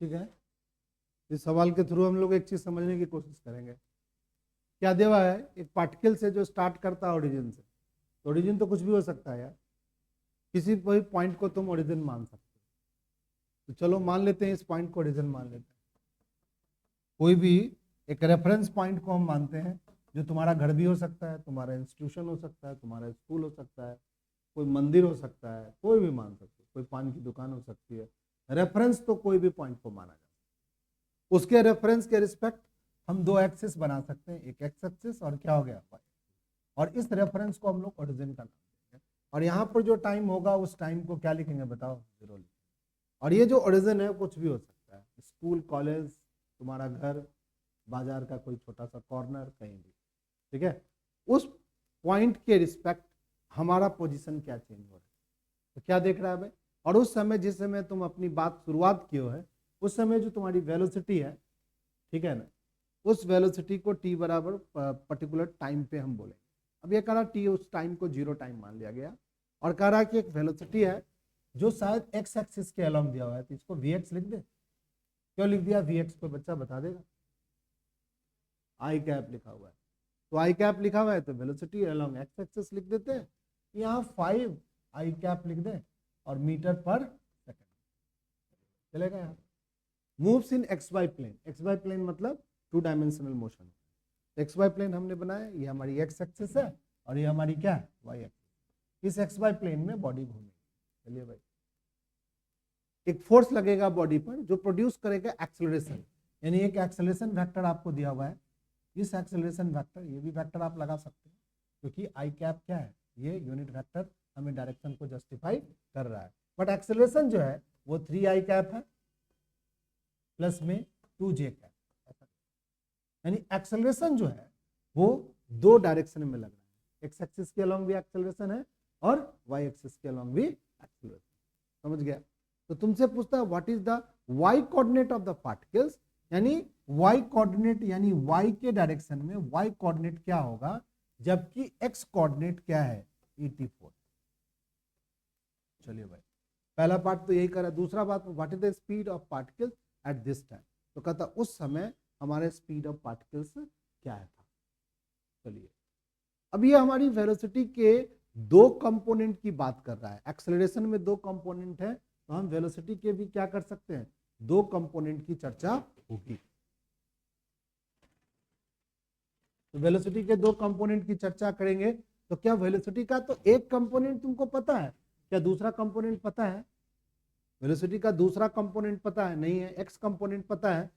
ठीक है, इस सवाल के थ्रू हम लोग एक चीज समझने की कोशिश करेंगे। क्या देवा है, एक पार्टिकल से जो स्टार्ट करता है ओरिजिन से, तो ओरिजिन तो कुछ भी हो सकता है यार, किसी भी पॉइंट को तुम ओरिजिन मान सकते हो। तो चलो मान लेते हैं, इस पॉइंट को ओरिजिन मान लेते हैं। कोई भी एक रेफरेंस पॉइंट को हम मानते हैं, जो तुम्हारा घर भी हो सकता है, तुम्हारा इंस्टीट्यूशन हो सकता है, तुम्हारा स्कूल हो सकता है, कोई मंदिर हो सकता है, कोई भी मान सकते हो, कोई पान की दुकान हो सकती है। रेफरेंस तो कोई भी पॉइंट को माना जाता है। उसके रेफरेंस के रिस्पेक्ट हम दो एक्सिस बना सकते हैं, एक एक्स एक्सिस और क्या हो गया वाई, और इस रेफरेंस को हम लोग ओरिजिन का नाम देंगे। और यहाँ पर जो टाइम होगा उस टाइम को क्या लिखेंगे बताओ, जीरो लिखेंगे। और ये जो ओरिजिन है कुछ भी हो सकता है, स्कूल, कॉलेज, तुम्हारा घर, बाजार का कोई छोटा सा कॉर्नर, कहीं भी। ठीक है, उस पॉइंट के रिस्पेक्ट हमारा पोजीशन क्या चेंज हो रहा है, तो क्या देख रहा है भाई। और उस समय जिस समय तुम अपनी बात शुरुआत किए है, उस समय जो तुम्हारी वेलोसिटी है, ठीक है ना, उस वेलोसिटी को टी बराबर पर्टिकुलर टाइम पे हम बोलेंगे। अब ये कह रहा टी, उस टाइम को जीरो टाइम मान लिया गया, और कह रहा कि एक वेलोसिटी है जो शायद एक्स एक्सिस के अलोंग दिया हुआ है, तो इसको वी एक्स लिख दे। क्यों लिख दिया वी एक्स, कोई बच्चा बता देगा। आई कैप लिखा हुआ है, तो आई कैप लिखा हुआ है तो वेलोसिटी अलोंग एक्स एक्सिस लिख देते हैं। यहाँ 5 आई कैप लिख दे और मीटर पर सेकंड चलेगा। यहाँ moves in X Y plane, X Y plane मतलब 2 dimensional motion. X Y plane हमने बनाया, ये हमारी एक्स एक्सिस है और ये हमारी क्या है, वाई एक्सिस। इस एक्स वाई प्लेन में बॉडी घूमेगी। चलिए भाई, एक फोर्स लगेगा बॉडी पर जो प्रोड्यूस करेगा एक्सेलरेशन, यानी एक एक्सेलरेशन वेक्टर आपको दिया हुआ है। इस एक्सेलरेशन वेक्टर, ये भी वेक्टर आप लगा सकते हैं, क्योंकि आई कैप क्या है, ये यूनिट वेक्टर हमें डायरेक्शन को जस्टिफाई कर रहा है। बट एक्सेलरेशन जो है वो 3 आई कैप है प्लस में 2 जे कैप, यानी एक्सेलरेशन जो है वो 2 डायरेक्शन में लग रहा है। एक्स एक्सिस के अलोंग भी एक्सेलरेशन है और वाई एक्सिस के अलोंग भी एक्सेलरेशन। समझ गया। तो तुमसे पूछता है what is the Y coordinate of the particles, यानी वाई कोऑर्डिनेट, यानी वाई के डायरेक्शन में वाई कोऑर्डिनेट क्या होगा, जबकि एक्स कोऑर्डिनेट क्या है 84। चलिए भाई, पहला पार्ट तो यही करा। दूसरा बात, what is the speed of particles at this time, तो कहता उस समय हमारे स्पीड ऑफ पार्टिकल्स क्या था। चलिए, अब ये हमारी वेलोसिटी के 2 कंपोनेंट की बात कर रहा है। एक्सेलरेशन में 2 कंपोनेंट है, तो हम वेलोसिटी के भी क्या कर सकते हैं, 2 कंपोनेंट की चर्चा होगी। तो वेलोसिटी के 2 कंपोनेंट की चर्चा करेंगे, तो क्या वेलोसिटी का तो एक कंपोनेंट तुमको पता है, क्या दूसरा कंपोनेंट पता है। वेलोसिटी का दूसरा कंपोनेंट पता है, नहीं है। एक्स कंपोनेंट पता है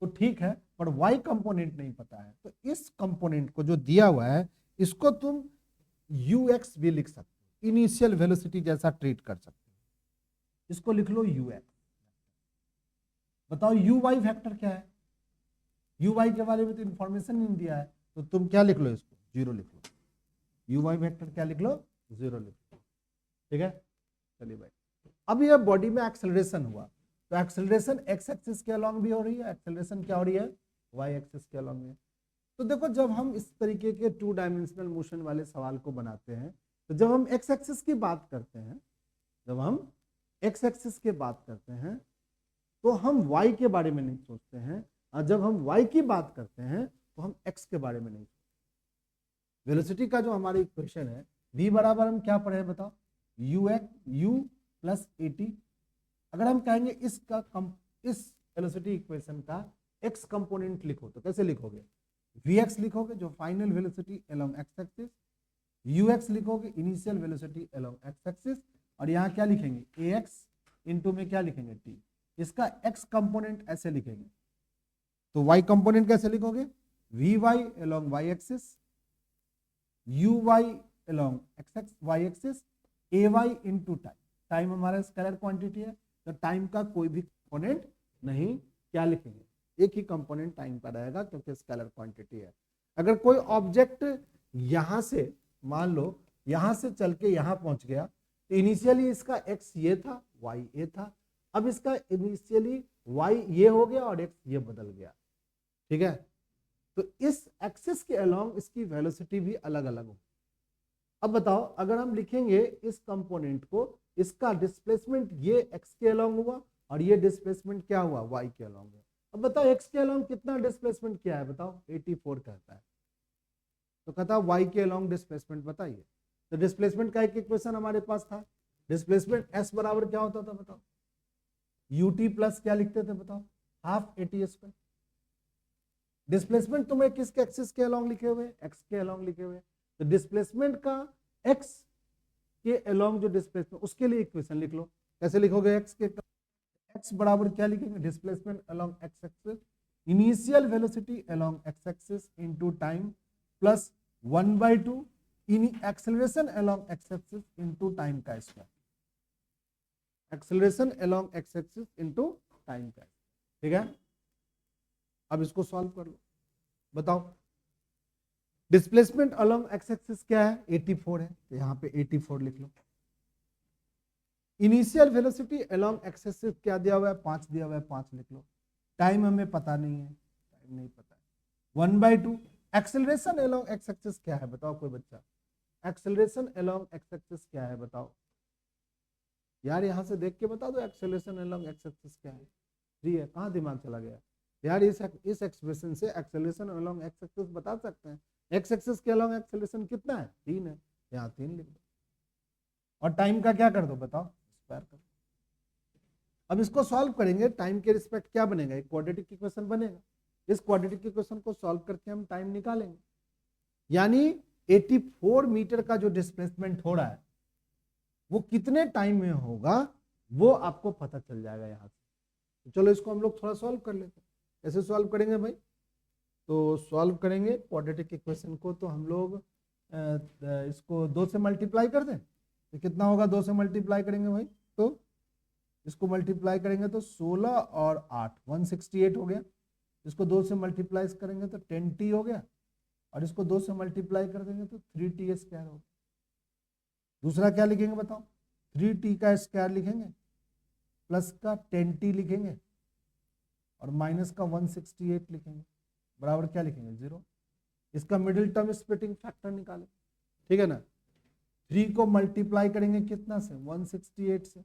तो ठीक है, पर वाई कंपोनेंट नहीं पता है। तो इस कंपोनेंट को जो दिया हुआ है, इसको तुम ux भी लिख सकते हो, इनिशियल वेलोसिटी जैसा ट्रीट कर सकते हो। इसको लिख लो ux। बताओ uy वेक्टर क्या है, uy के बारे में तो इंफॉर्मेशन नहीं दिया है, तो तुम क्या लिख लो, इसको जीरो लिख लो। uy वेक्टर क्या लिख लो, जीरो लिख लो। ठीक है, चलिए भाई, अब यह बॉडी में एक्सेलरेशन हुआ, तो एक्सेलरेशन एक्स एक्सिस के अलोंग भी हो रही है, एक्सेलरेशन क्या हो रही है, वाई एक्सिस के अलोंग है। तो देखो, जब हम इस तरीके के 2 डायमेंशनल मोशन वाले सवाल को बनाते हैं, तो जब हम एक्स एक्सिस की बात करते हैं, जब हम एक्स एक्सिस की बात करते हैं, तो हम वाई के बारे में नहीं सोचते हैं, और जब हम वाई की बात करते हैं तो हम एक्स के बारे में नहीं सोचते। वेलोसिटी का जो हमारा इक्वेशन है, v बराबर हम क्या पढ़े बताओ, u प्लस at। अगर हम कहेंगे इस वेलोसिटी इक्वेशन का x कंपोनेंट लिखो, तो कैसे लिखोगे, vx लिखोगे जो final velocity along X axis, ux लिखोगे initial velocity along X axis, और यहाँ क्या लिखेंगे ax इंटू में क्या लिखेंगे t। इसका x कंपोनेंट ऐसे लिखेंगे, तो y कंपोनेंट कैसे लिखोगे, vy along y axis, uy along x y axis, ay into time. Time हमारा स्केलर क्वांटिटी है, तो टाइम का कोई भी कंपोनेंट नहीं क्या लिखेंगे, एक ही कंपोनेंट टाइम का रहेगा, क्योंकि स्केलर क्वांटिटी है। अगर कोई ऑब्जेक्ट यहां से, मान लो यहां से चल के यहां पहुंच गया, तो इनिशियली इसका x ये था, y ये था। अब इसका इनिशियली y ये हो गया और x ये बदल गया। ठीक है, तो इस एक्सिस के अलोंग इसकी वेलोसिटी भी अलग अलग हो। अब बताओ, अगर हम लिखेंगे इस कंपोनेंट को, इसका डिस्प्लेसमेंट ये x के अलोंग हुआ और ये डिस्प्लेसमेंट क्या हुआ, y के अलोंग है। अब बताओ x के अलोंग कितना डिस्प्लेसमेंट किया है, बताओ 84 कहता है, तो कहता है y के अलोंग डिस्प्लेसमेंट बताइए। तो डिस्प्लेसमेंट का एक इक्वेशन हमारे पास था, डिस्प्लेसमेंट s बराबर क्या होता था बताओ, ut प्लस क्या लिखते थे बताओ, हाफ AT²। डिस्प्लेसमेंट तुम्हें किसके एक्सिस के अलोंग लिखे हुए, x के अलोंग लिखे हुए, तो डिस्प्लेसमेंट का x के अलोंग जो डिस्प्लेसमेंट, उसके लिए इक्वेशन लिख लो। कैसे लिखोगे, x बराबर क्या लिखेंगे, displacement along x axis, initial velocity along x axis into time plus 1/2 in acceleration along x axis into time का square, acceleration along x axis into time का, ठीक है। अब इसको सॉल्व कर लो, बताओ डिस्प्लेसमेंट अलोंग x एक्सिस क्या है, 84 है, तो यहाँ पे 84 लिख लो। Initial velocity along x axis क्या दिया हुआ है, 5 दिया हुआ है, 5 लिख लो। टाइम हमें पता नहीं है, टाइम नहीं पता है, 1/2। एक्सेलरेशन अलोंग x एक्सिस क्या है बताओ कोई बच्चा, एक्सेलरेशन अलोंग x एक्सिस क्या है बताओ यार, यहां से देख के बता दो एक्सेलरेशन अलोंग x एक्सिस क्या है। 3 है, कहाँ दिमाग चला गया यार, इस एक्सप्रेशन से एक्सेलरेशन अलोंग x एक्सिस बता सकते हैं। x एक्सिस के अलोंग एक्सेलरेशन कितना है, 3 है, यहाँ 3 लिख दो। और टाइम का क्या कर दो बताओ, स्क्वायर कर दो। अब इसको सॉल्व करेंगे, टाइम के रिस्पेक्ट क्या बनेगा, एक क्वाड्रेटिक इक्वेशन बनेगा। इस क्वाड्रेटिक इक्वेशन को सॉल्व करके हम टाइम निकालेंगे, यानी 84 मीटर का जो डिस्प्लेसमेंट हो रहा है वो कितने टाइम में होगा वो आपको पता चल जाएगा यहाँ से। तो चलो इसको हम लोग थोड़ा सॉल्व कर लेते हैं। कैसे सॉल्व करेंगे भाई, तो सॉल्व करेंगे क्वाड्रेटिक इक्वेशन को, तो हम लोग इसको 2 से मल्टीप्लाई कर दें, तो कितना होगा, 2 से मल्टीप्लाई करेंगे भाई, तो इसको मल्टीप्लाई करेंगे तो 16 और 8 168 हो गया। इसको 2 से मल्टीप्लाई करेंगे तो 10t हो गया, और इसको 2 से मल्टीप्लाई कर देंगे तो 3t स्क्वायर होगा। दूसरा क्या लिखेंगे बताओ, 3t का स्क्वायर लिखेंगे, प्लस का 10t लिखेंगे, और माइनस का 168 लिखेंगे, बराबर क्या लिखेंगे 0। इसका मिडिल टर्म स्प्लिटिंग फैक्टर निकालें, ठीक है ना। 3 को मल्टीप्लाई करेंगे कितना से, 168 से,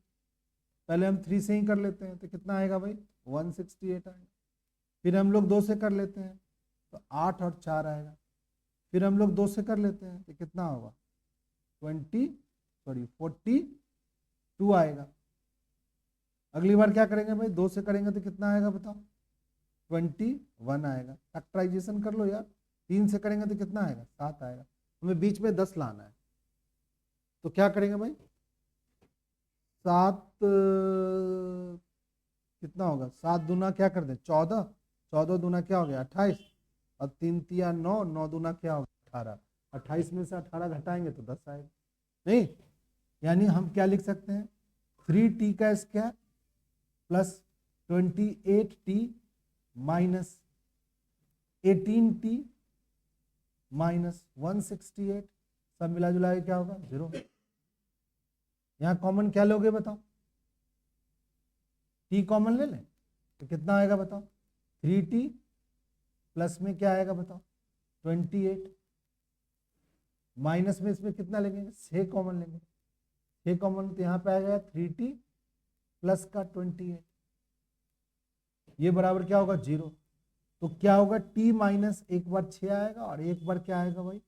पहले हम 3 से ही कर लेते हैं, तो कितना आएगा भाई 168 आएगा। फिर हम लोग 2 से कर लेते हैं तो 8 और 4 आएगा। फिर हम लोग 2 से कर लेते हैं तो कितना होगा 42 आएगा। अगली बार क्या करेंगे भाई, 2 से करेंगे तो कितना आएगा बताओ 21 आएगा। फैक्टराइजेशन कर लो यार, 3 से करेंगे तो कितना आएगा 7 आएगा। हमें बीच में 10 लाना है, तो क्या करेंगे भाई 7 कितना होगा, 7 दूना क्या कर दें 14, 14 दूना क्या हो गया 28, और 3 तिया 9, 9 दूना क्या हो गया 18, 28 में से 18 घटाएंगे तो 10 आएगा। नहीं, यानी हम क्या लिख सकते हैं 3t का square plus 28t minus 18t minus 168, सब मिला जुला के क्या होगा 0। यहाँ कॉमन क्या लोगे बताओ, t कॉमन ले लें तो कितना आएगा बताओ 3t प्लस में क्या आएगा बताओ 28, माइनस में इसमें कितना लेंगे 6 कॉमन लेंगे, 6 कॉमन तो यहाँ पे आएगा 3t प्लस का 28, ये बराबर क्या होगा 0। तो क्या होगा t माइनस एक बार 6 आएगा और एक बार क्या आएगा भाई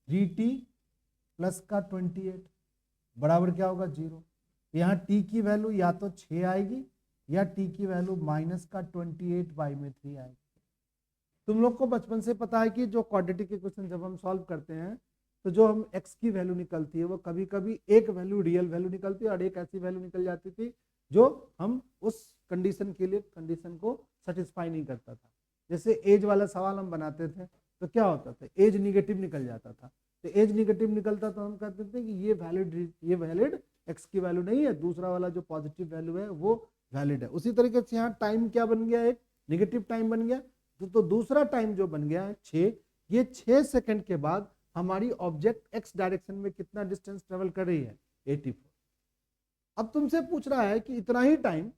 3t प्लस का 28 बराबर क्या होगा 0। यहाँ t की वैल्यू या तो 6 आएगी या t की वैल्यू माइनस का 28/3 आएगी। तुम लोग को बचपन से पता है कि जो क्वाड्रेटिक इक्वेशन जब हम सॉल्व करते हैं तो जो हम x की वैल्यू निकलती है वो कभी कभी एक वैल्यू रियल वैल्यू निकलती है और एक ऐसी वैल्यू निकल जाती थी जो हम उस कंडीशन के लिए कंडीशन को सेटिस्फाई नहीं करता था। जैसे एज वाला सवाल हम बनाते थे तो क्या होता था एज निगेटिव निकल जाता था, तो एज निगेटिव निकलता तो हम कहते थे कि ये वैलिड x की वैल्यू नहीं है, दूसरा वाला जो पॉजिटिव वैल्यू है वो वैलिड है। उसी तरीके से यहाँ टाइम क्या बन गया, एक निगेटिव टाइम बन गया, तो दूसरा टाइम जो बन गया है 6, ये 6 सेकंड के बाद हमारी ऑब्जेक्ट x डायरेक्शन में कितना डिस्टेंस ट्रेवल कर रही है 84। अब तुमसे पूछ रहा है कि इतना ही टाइम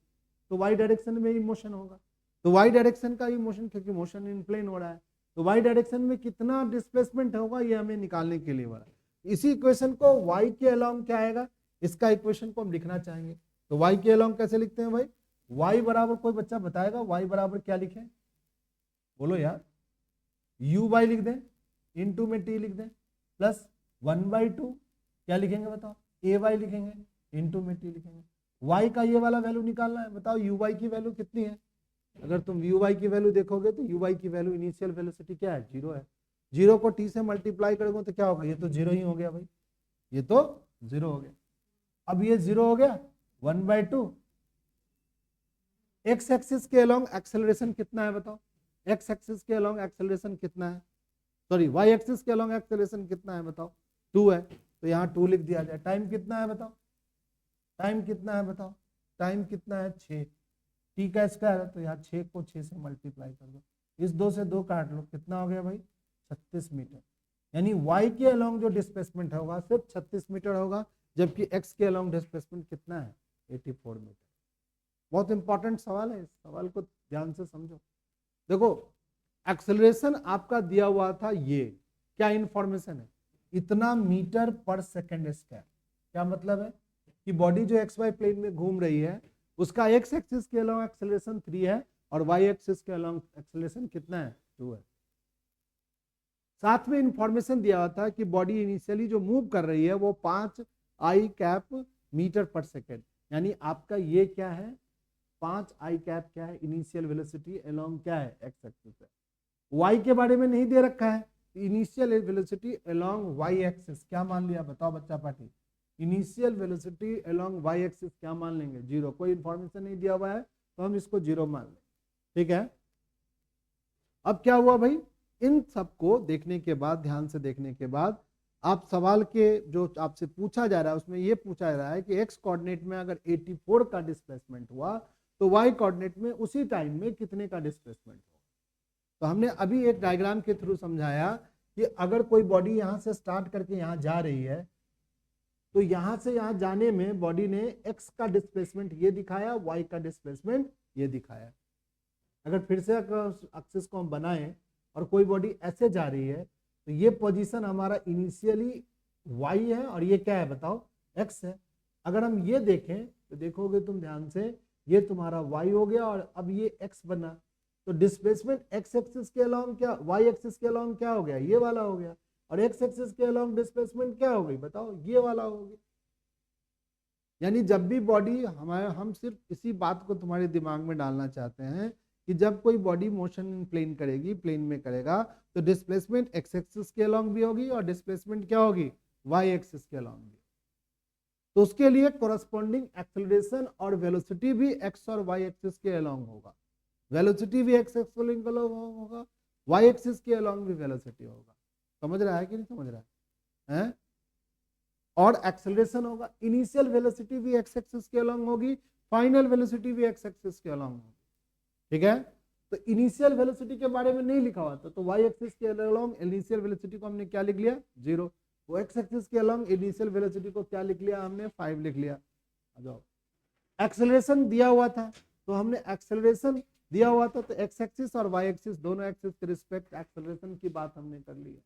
तो y डायरेक्शन में ही मोशन होगा, तो y डायरेक्शन का ही मोशन, क्योंकि मोशन इन प्लेन हो रहा है, तो y डायरेक्शन में कितना डिस्प्लेसमेंट होगा ये हमें निकालने के लिए बोला। इसी इक्वेशन को y के अलोंग क्या आएगा, इसका इक्वेशन को हम लिखना चाहेंगे, तो y के अलोंग कैसे लिखते हैं भाई y बराबर, कोई बच्चा बताएगा y बराबर क्या लिखे, बोलो यार, यू वाई लिख दें, इनटू में t लिख दें, प्लस 1/2 क्या लिखेंगे बताओ, ए वाई लिखेंगे, इनटू में t लिखेंगे। y का ये वाला वैल्यू निकालना है, बताओ यू वाई की वैल्यू कितनी है। अगर तुम यू वाई की वैल्यू देखोगे तो यू वाई की वैल्यू इनिशियल वेलोसिटी क्या है, 0 है। 0 को t से मल्टीप्लाई करोगे तो क्या होगा, ये तो 0 ही हो गया भाई, ये तो 0 हो गया। अब ये 0 हो गया, 1/2 एक्स एक्सिस के अलोंग एक्सेलरेशन कितना है बताओ, एक्स एक्सिस के अलोंग एक्सेलरेशन कितना है, सॉरी वाई एक्सिस के अलोंग एक्सेलरेशन कितना है बताओ, 2 है, तो यहाँ 2 लिख दिया जाए। टाइम कितना है बताओ, टाइम कितना है बताओ, टाइम कितना है 6, टी का स्क्वायर है तो यहाँ 6 को 6 से मल्टीप्लाई कर दो, इस 2 से 2 काट लो, कितना हो गया भाई 36 मीटर। यानी y के अलोंग जो डिस्प्लेसमेंट होगा सिर्फ 36 मीटर होगा, जबकि x के अलोंग डिस्प्लेसमेंट कितना है 84 मीटर। बहुत इंपॉर्टेंट सवाल है, इस सवाल को ध्यान से समझो। देखो एक्सेलरेशन आपका दिया हुआ था, ये क्या इंफॉर्मेशन है, इतना मीटर पर सेकेंड स्क्वायर। क्या मतलब है कि बॉडी जो एक्स वाई प्लेन में घूम रही है उसका एक्स एक्सिस के अलोंग एक्सेलरेशन 3 है और वाई एक्सिस के अलोंग एक्सेलरेशन कितना है 2 है। साथ में इंफॉर्मेशन दिया हुआ था कि बॉडी इनिशियली जो मूव कर रही है वो 5 आई कैप मीटर पर सेकेंड, यानी आपका ये क्या है 5 आई कैप क्या है इनिशियल वेलोसिटी अलोंग क्या है एक्स एक्सिस है। वाई के बारे में नहीं दे रखा है, initial velocity along Y axis क्या मान लिया बताओ बच्चा party, initial velocity along Y axis क्या मान लेंगे 0, कोई इंफॉर्मेशन नहीं दिया हुआ है तो हम इसको 0 मान लेंगे, ठीक है। अब क्या हुआ भाई, इन सबको देखने के बाद, ध्यान से देखने के बाद, आप सवाल के जो आपसे पूछा जा रहा है उसमें ये पूछा जा रहा है कि एक्स कोऑर्डिनेट में अगर 84 का डिस्प्लेसमेंट हुआ तो वाई कोऑर्डिनेट में उसी टाइम में कितने का डिस्प्लेसमेंट होगा। तो हमने अभी एक डायग्राम के थ्रू समझाया कि अगर कोई बॉडी यहां से स्टार्ट करके यहां जा रही है तो यहां से यहां जाने में बॉडी ने एक्स का डिस्प्लेसमेंट ये दिखाया, वाई का डिस्प्लेसमेंट ये दिखाया। अगर फिर से एक्सिस को हम बनाएं और कोई बॉडी ऐसे जा रही है तो ये पोजीशन हमारा इनिशियली वाई है और ये क्या है बताओ एक्स है। अगर हम ये देखें तो देखोगे तुम ध्यान से, ये तुम्हारा वाई हो गया और अब ये एक्स बना, तो डिस्प्लेसमेंट एक्स एक्सिस के अलोंग क्या, वाई एक्सिस के अलोंग क्या हो गया, ये वाला हो गया, और एक्स एक्सिस के अलोंग डिस्प्लेसमेंट क्या हो गई बताओ, ये वाला हो गया। यानी जब भी बॉडी हमारे, हम सिर्फ इसी बात को तुम्हारे दिमाग में डालना चाहते हैं कि जब कोई बॉडी मोशन इन प्लेन करेगी, प्लेन में करेगा, तो डिस्प्लेसमेंट एक्स एक्सिस के अलोंग भी होगी और डिस्प्लेसमेंट क्या होगी वाई एक्सिस के अलोंग भी। तो उसके लिए कोरस्पॉन्डिंग एक्सेलरेशन और वेलोसिटी भी एक्स और वाई एक्सिस के अलोंग होगा, वेलोसिटी भी एक्स एक्सिस के अलोंग होगा, वाई एक्सिस के अलोंग भी वेलोसिटी होगा। समझ रहा है कि नहीं समझ रहा है? और एक्सेलरेशन होगा, इनिशियल वेलोसिटी भी एक्स एक्सिस के अलोंग होगी, फाइनल वेलोसिटी भी एक्स एक्सिस के अलोंग होगी, ठीक है। तो इनिशियल वेलोसिटी के बारे में नहीं लिखा हुआ था, तो वाई एक्सिस के अलोंग इनिशियल वेलोसिटी को हमने क्या लिख लिया 0, वो एक्स एक्सिस के अलोंग इनिशियल वेलोसिटी को क्या लिख लिया हमने 5 लिख लिया। एक्सेलरेशन दिया हुआ था तो हमने एक्सेलरेशन दिया हुआ था तो एक्स एक्सिस और वाई एक्सिस दोनों एक्सिस के रिस्पेक्ट एक्सेलरेशन की बात हमने कर ली है,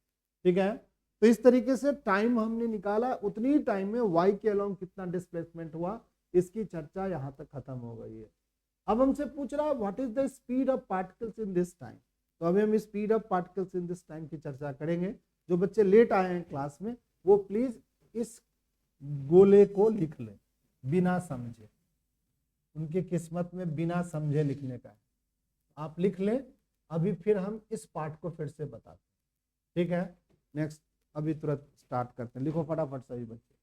ठीक है। तो इस तरीके से टाइम हमने निकाला, उतनी ही टाइम में वाई के अलोंग कितना डिस्प्लेसमेंट हुआ, इसकी चर्चा यहां तक खत्म हो गई है। अब हमसे पूछ रहा है what is the speed of particles in this time, तो अभी हम speed of particles in this time की चर्चा करेंगे। जो बच्चे लेट आए हैं क्लास में वो प्लीज इस गोले को लिख लें बिना समझे, उनकी किस्मत में बिना समझे लिखने का है, आप लिख लें। अभी फिर हम इस पार्ट को फिर से बताते हैं, ठीक है। नेक्स्ट अभी तुरंत स्टार्ट करते हैं, लिखो फटाफट सभी बच्चे।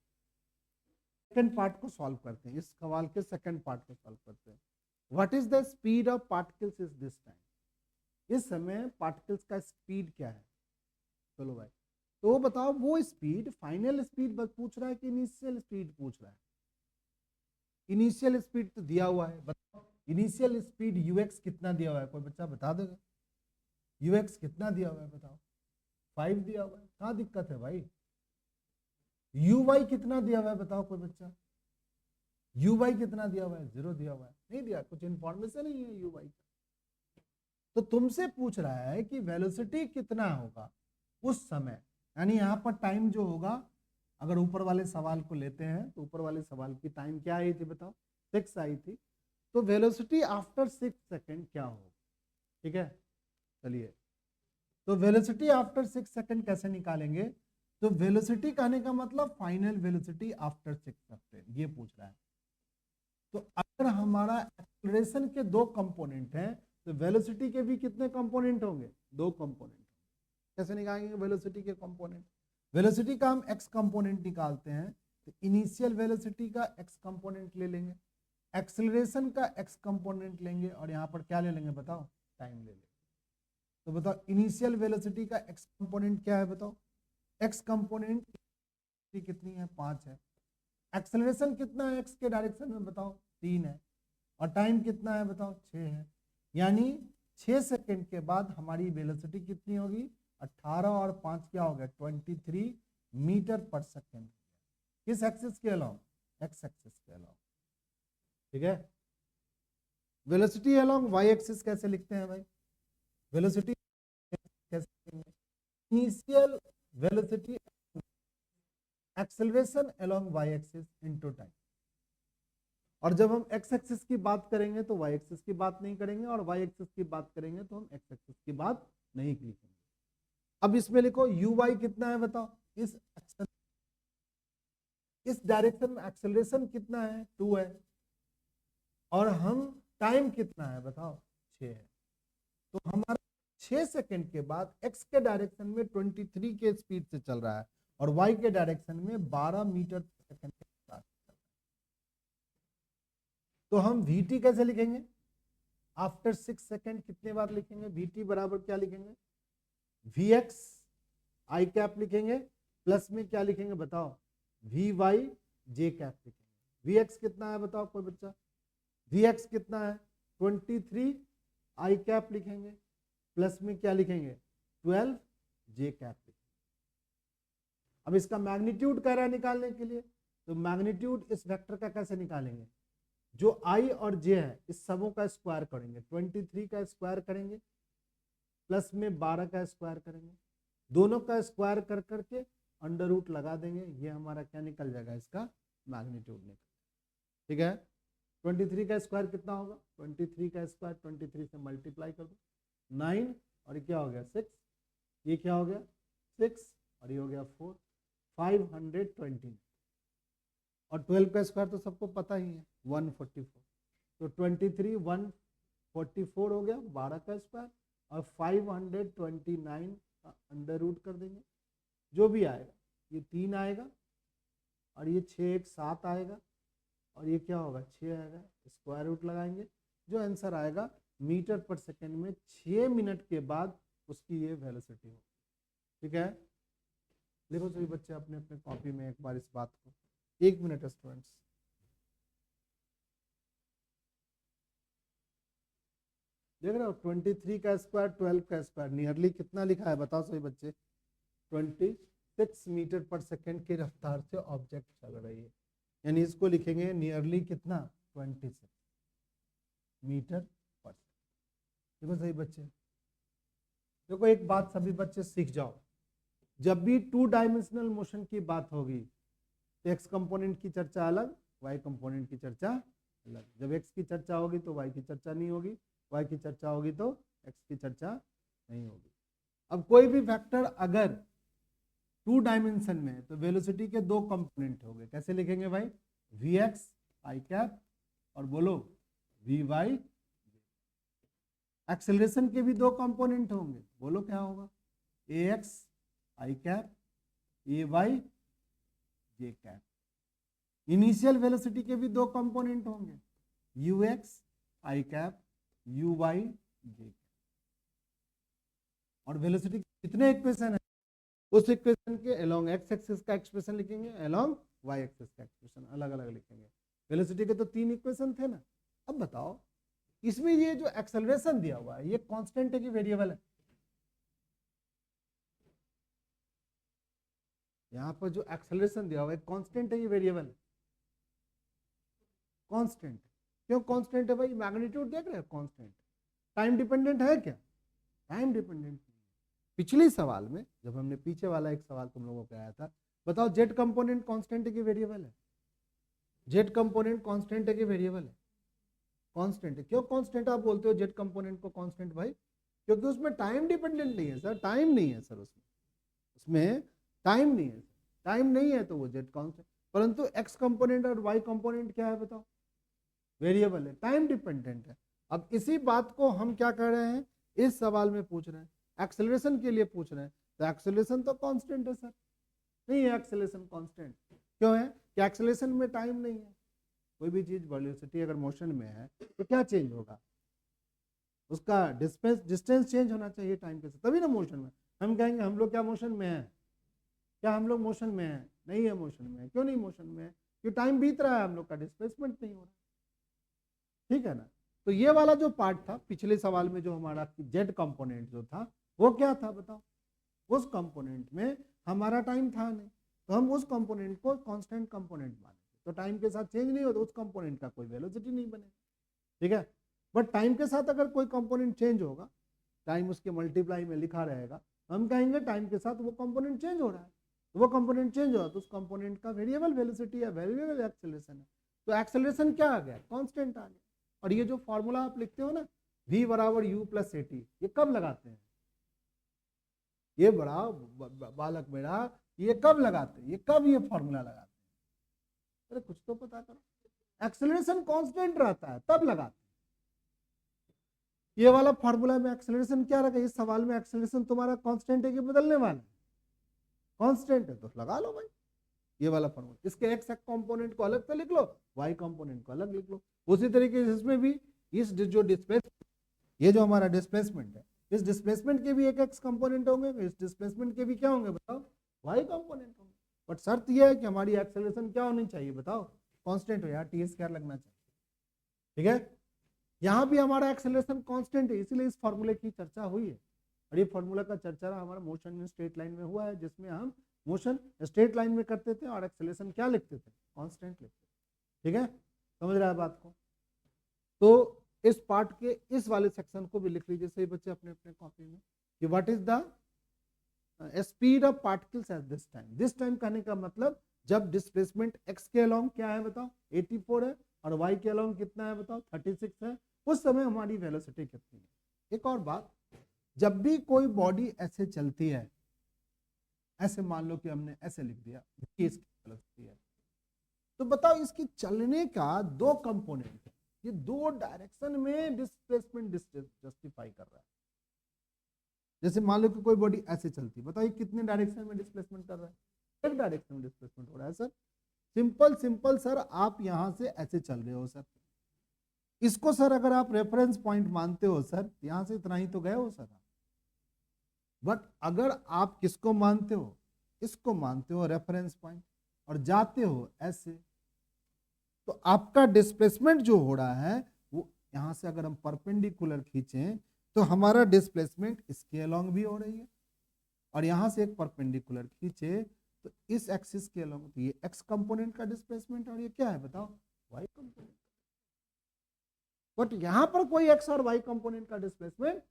सेकंड पार्ट को सॉल्व करते हैं, इस सवाल के सेकंड पार्ट को सॉल्व करते हैं। What is the speed of particles is this time, इस समय पार्टिकल्स का स्पीड क्या है। चलो भाई तो बताओ वो स्पीड, फाइनल स्पीड बस पूछ रहा है कि इनिशियल स्पीड पूछ रहा है। इनिशियल स्पीड तो दिया हुआ है, बताओ इनिशियल स्पीड यूएक्स कितना दिया हुआ है, कोई बच्चा बता देगा यूएक्स कितना दिया हुआ है बताओ, 5 दिया हुआ है, कहाँ दिक्कत है भाई। यू वाई कितना दिया हुआ है बताओ कोई बच्चा, यू वाई कितना दिया हुआ है 0 दिया हुआ है, नहीं दिया, कुछ इंफॉर्मेशन नहीं है यू वाई का। तो तुमसे पूछ रहा है कि वेलोसिटी कितना होगा उस समय, यानी यहाँ पर टाइम जो होगा, अगर ऊपर वाले सवाल को लेते हैं तो ऊपर वाले सवाल की टाइम क्या आई थी बताओ 6 आई थी, तो वेलोसिटी आफ्टर 6 सेकंड क्या होगा, ठीक है। चलिए, तो वेलोसिटी आफ्टर 6 सेकंड कैसे निकालेंगे, तो वेलोसिटी कहने का मतलब फाइनल वेलोसिटी आफ्टर 6 सेकंड, ये पूछ रहा है। तो अगर हमारा एक्सेलरेशन के दो कंपोनेंट हैं तो वेलोसिटी के भी कितने कंपोनेंट होंगे, दो कंपोनेंट। कैसे निकालेंगे वेलोसिटी के कंपोनेंट, वेलोसिटी का हम एक्स कंपोनेंट निकालते हैं, तो इनिशियल वेलोसिटी का एक्स कंपोनेंट ले लेंगे, एक्सेलरेशन का एक्स कंपोनेंट लेंगे, और यहाँ पर क्या ले लेंगे बताओ, टाइम ले लेंगे। तो बताओ इनिशियल वेलोसिटी का एक्स कंपोनेंट क्या है, बताओ एक्स कंपोनेंट कितनी है, 5 है। एक्सेलरेशन कितना है एक्स के डायरेक्शन में, बताओ 3 है। और टाइम कितना है बताओ, 6 है। यानी 6 सेकंड के बाद हमारी वेलोसिटी कितनी होगी, 18 और 5 क्या हो गया, 23 मीटर पर सेकंड। किस एक्सिस के अलोंग, एक्स एक्सिस के अलोंग, ठीक है। वेलोसिटी अलोंग वाई एक्सिस कैसे लिखते हैं भाई, वेलोसिटी कैसे, initial velocity acceleration along Y axis into time. और जब हम एक्स एक्सिस की बात करेंगे तो वाई एक्सिस की बात नहीं करेंगे, और वाई एक्सिस की बात करेंगे तो हम एक्स एक्सिस की बात नहीं लिखेंगे। अब इसमें लिखो यू वाई कितना है बताओ, इस डायरेक्शन में एक्सेलरेशन कितना है, 2 है, और हम टाइम कितना है बताओ, 6 है। तो हमारा 6 सेकंड के बाद एक्स के डायरेक्शन में 23 के स्पीड से चल रहा है, और वाई के डायरेक्शन में 12 मीटर पर सेकंड के साथ। तो हम वीटी कैसे लिखेंगे, आफ्टर 6 सेकंड कितने बार लिखेंगे, वीटी बराबर क्या लिखेंगे, वी एक्स आई कैप लिखेंगे, प्लस में क्या लिखेंगे बताओ, वी वाई जे कैप लिखेंगे। वी एक्स कितना है बताओ कोई बच्चा, वी एक्स कितना है 23 आई कैप लिखेंगे, प्लस में क्या लिखेंगे 12 जे कैप लिखेंगे। अब इसका मैग्नीट्यूड कह रहा है निकालने के लिए, तो मैग्नीट्यूड इस वेक्टर का कैसे निकालेंगे, जो आई और जे है इस सबों का स्क्वायर करेंगे, 23 का स्क्वायर करेंगे, प्लस में 12 का स्क्वायर करेंगे, दोनों का स्क्वायर कर करके अंडर रूट लगा देंगे, ये हमारा क्या निकल जाएगा, इसका मैग्नीट्यूड निकल, ठीक है। 23 का स्क्वायर कितना होगा, 23 का स्क्वायर 23 से मल्टीप्लाई कर दो, 9 और क्या हो गया 6, ये क्या हो गया 6 और ये हो गया 4, 520, और 12 का स्क्वायर तो सबको पता ही है 144, तो 23 144 हो गया, 12 का स्क्वायर और 529 का अंडर रूट कर देंगे, जो भी आएगा, ये 3 आएगा और ये 6 एक 7 आएगा, और ये क्या होगा 6 आएगा, स्क्वायर रूट लगाएंगे, जो आंसर आएगा मीटर पर सेकंड में 6 मिनट के बाद उसकी ये वेलोसिटी हो, ठीक है। देखो सभी बच्चे अपने अपने कॉपी में एक बार इस बात को, 1 मिनट स्टूडेंट्स। देख रहे हो 23 का स्क्वायर 12 का स्क्वायर नियरली कितना लिखा है बताओ सभी बच्चे, 26 मीटर पर सेकंड की रफ्तार से ऑब्जेक्ट चल रही है, यानी इसको लिखेंगे नियरली कितना 26 मीटर पर सेकंड। देखो सही बच्चे, देखो एक बात सभी बच्चे सीख जाओ, जब भी 2 डायमेंशनल मोशन की बात होगी तो एक्स कंपोनेंट की चर्चा अलग, वाई कंपोनेंट की चर्चा अलग। जब एक्स की चर्चा होगी तो वाई की चर्चा नहीं होगी, वाई की चर्चा होगी तो एक्स की चर्चा नहीं होगी। अब कोई भी वेक्टर अगर 2 डायमेंशन में है तो वेलोसिटी के 2 कंपोनेंट होंगे, कैसे लिखेंगे भाई, वी एक्स आई कैप और बोलो वी वाई। एक्सेलरेशन के भी 2 कंपोनेंट होंगे, बोलो क्या होगा, A X I cap A Y J cap. Initial velocity के भी 2 कंपोनेंट होंगे, U X I cap U Y J cap. और वेलोसिटी कितने इक्वेशन है, उस इक्वेशन के अलोंग एक्स एक्सिस का एक्सप्रेशन लिखेंगे, अलोंग वाई एक्सिस का एक्सप्रेशन अलग अलग लिखेंगे। वेलोसिटी के तो 3 इक्वेशन थे ना। अब बताओ इसमें ये जो एक्सेलरेशन दिया हुआ है ये कांस्टेंट है कि वेरिएबल है, यहाँ पर जो एक्सेलरेशन दिया हुआ है कांस्टेंट है ये वेरिएबल है, कांस्टेंट। क्यों कांस्टेंट है भाई, मैग्नीट्यूड देख रहे हो कांस्टेंट। टाइम डिपेंडेंट है क्या, टाइम डिपेंडेंट। पिछले सवाल में जब हमने पीछे वाला एक सवाल तुम लोगों को आया था, बताओ जेड कंपोनेंट कांस्टेंट है कि वेरिएबल है, जेड कंपोनेंट कांस्टेंट है कि वेरिएबल है, कांस्टेंट है। क्यों कांस्टेंट आप बोलते हो जेड कंपोनेंट को कांस्टेंट भाई? क्योंकि उसमें टाइम डिपेंडेंट नहीं है सर, टाइम नहीं है सर उसमें टाइम नहीं है, टाइम नहीं है तो वो जेड कांस्टेंट। परंतु एक्स कंपोनेंट और वाई कंपोनेंट क्या है बताओ? वेरिएबल है, टाइम डिपेंडेंट है। अब इसी बात को हम क्या कर रहे हैं, इस सवाल में पूछ रहे हैं, एक्सेलरेशन के लिए पूछ रहे हैं। तो एक्सेलरेशन तो कांस्टेंट है सर, नहीं है एक्सेलरेशन कांस्टेंट। क्यों है कि एक्सेलरेशन में टाइम नहीं है। कोई भी चीज वेलोसिटी अगर मोशन में है तो क्या चेंज होगा, उसका डिस्टेंस चेंज होना चाहिए टाइम के साथ, तभी ना मोशन में। हम कहेंगे हम लोग क्या मोशन में है, क्या हम लोग मोशन में है? नहीं है मोशन में है। क्यों नहीं मोशन में है? क्योंकि टाइम बीत रहा है, हम लोग का डिस्प्लेसमेंट नहीं हो रहा। ठीक है ना? तो ये वाला जो पार्ट था पिछले सवाल में, जो हमारा जेड कंपोनेंट जो था वो क्या था बताओ? उस कंपोनेंट में हमारा टाइम था नहीं, तो हम उस कंपोनेंट को कांस्टेंट कंपोनेंट माने, तो टाइम के साथ चेंज नहीं होता, उस कंपोनेंट का कोई वेलोसिटी नहीं बने। ठीक है? बट टाइम के साथ अगर कोई कंपोनेंट चेंज होगा, टाइम उसके मल्टीप्लाई में लिखा रहेगा, हम कहेंगे टाइम के साथ वो कंपोनेंट चेंज हो रहा है। तो वो कंपोनेंट चेंज हुआ तो उस कंपोनेंट का वेरिएबल वेलोसिटी या वेरिएबल एक्सेलरेशन है। तो एक्सेलरेशन क्या आ गया? कांस्टेंट आ गया। और ये जो फॉर्मूला आप लिखते हो ना, v बराबर u प्लस ए टी, ये कब लगाते हैं? ये बड़ा बालक मेरा, ये कब लगाते हैं? ये कब ये फॉर्मूला लगाते हैं? अरे कुछ तो पता करो। एक्सेलरेशन कांस्टेंट रहता है तब लगाते हैं। ये वाला फॉर्मूला में एक्सेलरेशन क्या रखा? इस सवाल में एक्सेलरेशन तुम्हारा कांस्टेंट है कि बदलने वाला है? कांस्टेंट है, तो लगा लो भाई ये वाला फॉर्मूला। इसके एक्स कंपोनेंट को अलग से लिख लो, वाई कंपोनेंट को अलग लिख लो। उसी तरीके से इसमें भी इस जो डिस्प्लेसमेंट, ये जो हमारा डिस्प्लेसमेंट है, इस डिस्प्लेसमेंट के भी एक एक्स कंपोनेंट होंगे, इस डिस्प्लेसमेंट के भी क्या होंगे बताओ? वाई कंपोनेंट होंगे। बट शर्त यह है कि हमारी एक्सेलरेशन क्या होनी चाहिए बताओ? कांस्टेंट हो, यहाँ टी स्क्वायर लगना चाहिए। ठीक है? यहाँ भी हमारा एक्सेलरेशन कांस्टेंट है, इसीलिए इस फॉर्मूले की चर्चा हुई है। और ये फॉर्मूला का चर्चा हमारा मोशन इन स्ट्रेट लाइन में हुआ है, जिसमें हम मोशन स्ट्रेट लाइन में करते थे और एक्सेलरेशन क्या लिखते थे? कांस्टेंट लिखते थे। ठीक है? समझ रहा है बात को? तो इस पार्ट के इस वाले सेक्शन को भी लिख लीजिए सही बच्चे अपने अपने कॉपी में, कि what is the speed of particles at this time. This time कहने का मतलब जब डिस्प्लेसमेंट x के अलोंग क्या है बताओ? 84 है, और y के अलोंग कितना है बताओ? 36 है। उस समय हमारी वेलोसिटी कितनी है? एक और बात, जब भी कोई बॉडी ऐसे चलती है, ऐसे मान लो कि हमने ऐसे लिख दिया कि इसकी वेलोसिटी है, तो बताओ इसकी चलने का दो कंपोनेंट है, ये दो डायरेक्शन में डिस्प्लेसमेंट जस्टिफाई कर रहा है। जैसे मान लो कि कोई बॉडी ऐसे चलती है, बताइए कितने डायरेक्शन में डिस्प्लेसमेंट कर रहा है? एक डायरेक्शन में डिस्प्लेसमेंट हो रहा है सर। सिंपल सिंपल सर, आप यहां से ऐसे चल रहे हो सर, इसको सर अगर आप रेफरेंस पॉइंट मानते हो सर, यहां से इतना ही तो गए हो सर। बट अगर आप किसको मानते हो? इसको मानते हो रेफरेंस पॉइंट, और जाते हो ऐसे, तो आपका डिस्प्लेसमेंट जो हो रहा है वो यहां से अगर हम परपेंडिकुलर खींचें तो हमारा डिस्प्लेसमेंट इसके अलोंग भी हो रही है, और यहां से एक परपेंडिकुलर खींचे तो इस एक्सिस के अलोंग, तो ये एक्स कंपोनेंट का डिस्प्लेसमेंट, और ये क्या है बताओ? Y component. बट यहां पर कोई एक्स और वाई कंपोनेंट का डिस्प्लेसमेंट,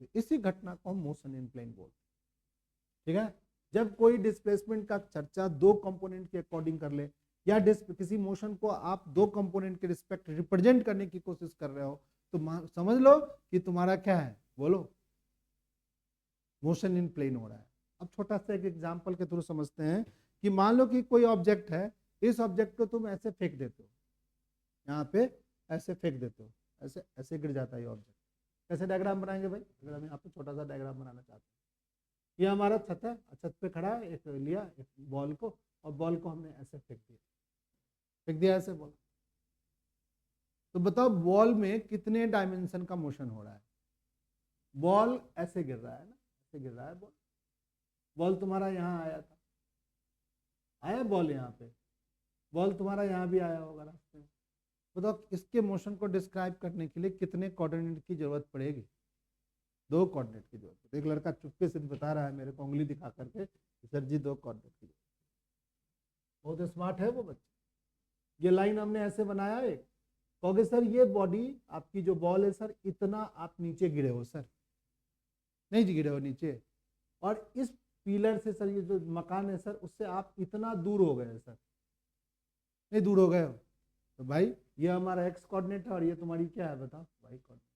तो इसी घटना को हम मोशन इन प्लेन बोलते हैं। ठीक है? जब कोई डिस्प्लेसमेंट का चर्चा दो कंपोनेंट के अकॉर्डिंग कर ले, या किसी मोशन को आप दो कंपोनेंट के रिस्पेक्ट रिप्रेजेंट करने की कोशिश कर रहे हो, तो समझ लो कि तुम्हारा क्या है, बोलो, मोशन इन प्लेन हो रहा है। अब छोटा सा एक एग्जांपल के थ्रू समझते हैं कि मान लो कि कोई ऑब्जेक्ट है, इस ऑब्जेक्ट को तुम ऐसे फेंक देते हो, यहाँ पे ऐसे फेंक देते हो, ऐसे ऐसे गिर जाता है ये ऑब्जेक्ट। कैसे डायग्राम बनाएंगे भाई? अगर हम यहाँ पे छोटा सा डायग्राम बनाना चाहते हैं, ये हमारा छत है, छत पे खड़ा है, एक लिया एक बॉल को, और बॉल को हमने ऐसे फेंक दिया ऐसे बॉल। तो बताओ बॉल में कितने डायमेंशन का मोशन हो रहा है? बॉल ऐसे गिर रहा है ना, ऐसे गिर रहा है बॉल। बॉल तुम्हारा यहाँ आया था, आया बॉल यहाँ पे, बॉल तुम्हारा यहाँ भी आया होगा रास्ते में। बताओ इसके मोशन को डिस्क्राइब करने के लिए कितने कोऑर्डिनेट की जरूरत पड़ेगी? दो कोऑर्डिनेट की जरूरत। एक लड़का चुपके से बता रहा है मेरे को उंगली दिखा करके, सर जी दो कोऑर्डिनेट की जरूरत। बहुत स्मार्ट है वो बच्चा। ये लाइन हमने ऐसे बनाया है, कहोगे सर ये बॉडी आपकी जो बॉल है सर, इतना आप नीचे गिरे हो सर, नहीं गिरे हो नीचे, और इस पिलर से सर, ये जो मकान है सर, उससे आप इतना दूर हो गए सर, नहीं दूर हो गए हो। तो भाई ये हमारा एक्स कोऑर्डिनेट है और ये तुम्हारी क्या है बताओ, वाई कोऑर्डिनेट।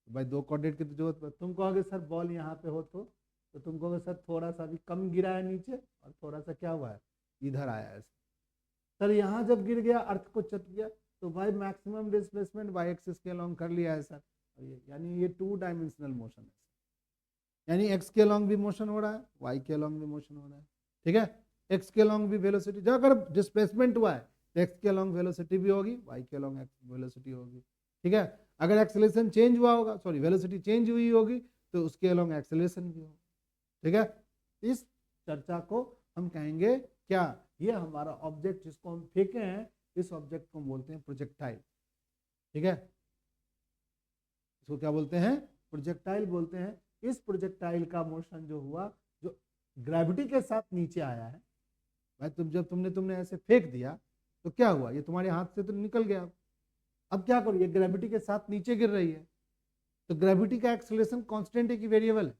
भाई दो कोऑर्डिनेट की तो जरूरत है। तुम कहोगे सर बॉल यहाँ पे हो तो तुम कहोगे सर थोड़ा सा भी कम गिरा है नीचे और थोड़ा सा क्या हुआ है इधर आया है सर। यहाँ जब गिर गया अर्थ को चट गया तो भाई मैक्सिमम डिस्प्लेसमेंट वाई एक्सिस के अलोंग कर लिया है सर। यानी ये 2 डायमेंशनल मोशन है, यानी एक्स के अलोंग भी मोशन हो रहा है, वाई के अलोंग भी मोशन हो रहा है। ठीक है, एक्स के अलोंग भी वेलोसिटी, जब अगर डिस्प्लेसमेंट हुआ है तो एक्स के अलोंग वेलोसिटी भी होगी, वाई के अलोंग वेलोसिटी होगी। ठीक है, अगर एक्सेलरेशन चेंज हुआ होगा, सॉरी वेलोसिटी चेंज हुई होगी तो उसके अलोंग एक्सेलरेशन भी होगा। ठीक है, इस चर्चा को हम कहेंगे क्या, ये हमारा ऑब्जेक्ट जिसको हम फेंके हैं इस ऑब्जेक्ट को बोलते हैं प्रोजेक्टाइल। ठीक है, इसको क्या बोलते हैं, प्रोजेक्टाइल बोलते हैं। इस प्रोजेक्टाइल का मोशन जो हुआ, जो ग्रेविटी के साथ नीचे आया है भाई, जब तुमने ऐसे फेंक दिया तो क्या हुआ, ये तुम्हारे हाथ से तो निकल गया। अब क्या करो, ये ग्रेविटी के साथ नीचे गिर रही है तो ग्रेविटी का एक्सेलरेशन कांस्टेंट है कि वेरिएबल है,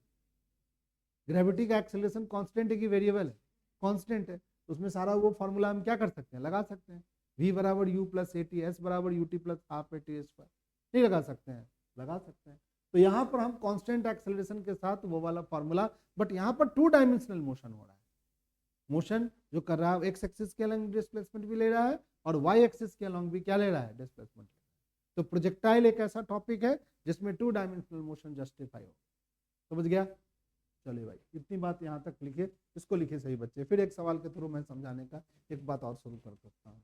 ग्रेविटी का एक्सेलरेशन कांस्टेंट है कि वेरिएबल है, कांस्टेंट है। तो उसमें सारा वो फॉर्मूला हम क्या कर सकते हैं, लगा सकते हैं, v बराबर u plus A T, S बराबर U T plus half A T square. नहीं लगा सकते हैं, लगा सकते हैं। तो यहाँ पर हम कांस्टेंट एक्सेलरेशन के साथ वो वाला फॉर्मूला, बट यहाँ पर 2 डायमेंशनल मोशन हो रहा है। मोशन जो कर रहा है एक्स एक्सिस के अलॉन्ग डिस्प्लेसमेंट भी ले रहा है और वाई एक्सिस के अलॉन्ग भी क्या ले रहा है, डिस्प्लेसमेंट। तो प्रोजेक्टाइल एक ऐसा टॉपिक है जिसमें 2 डायमेंशनल मोशन जस्टिफाई हो। समझ गया, चलिए भाई इतनी बात यहाँ तक लिखे, इसको लिखे सही बच्चे। फिर एक सवाल के थ्रू मैं समझाने का एक बात और शुरू कर सकता हूँ।